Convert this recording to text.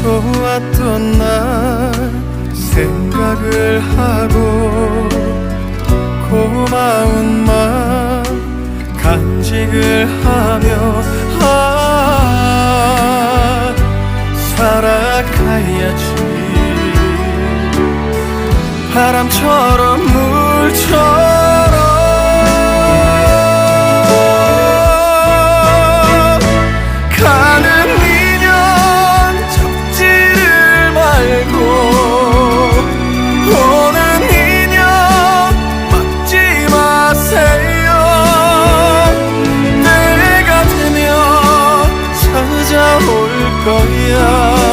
좋았던 날 생각을 하고 고마운 마음 간직을 하며 살아가야지. 바람처럼 물처럼 가는 인연 접지를 말고 오는 인연 막지 마세요. 때가 되면 찾아올 거야.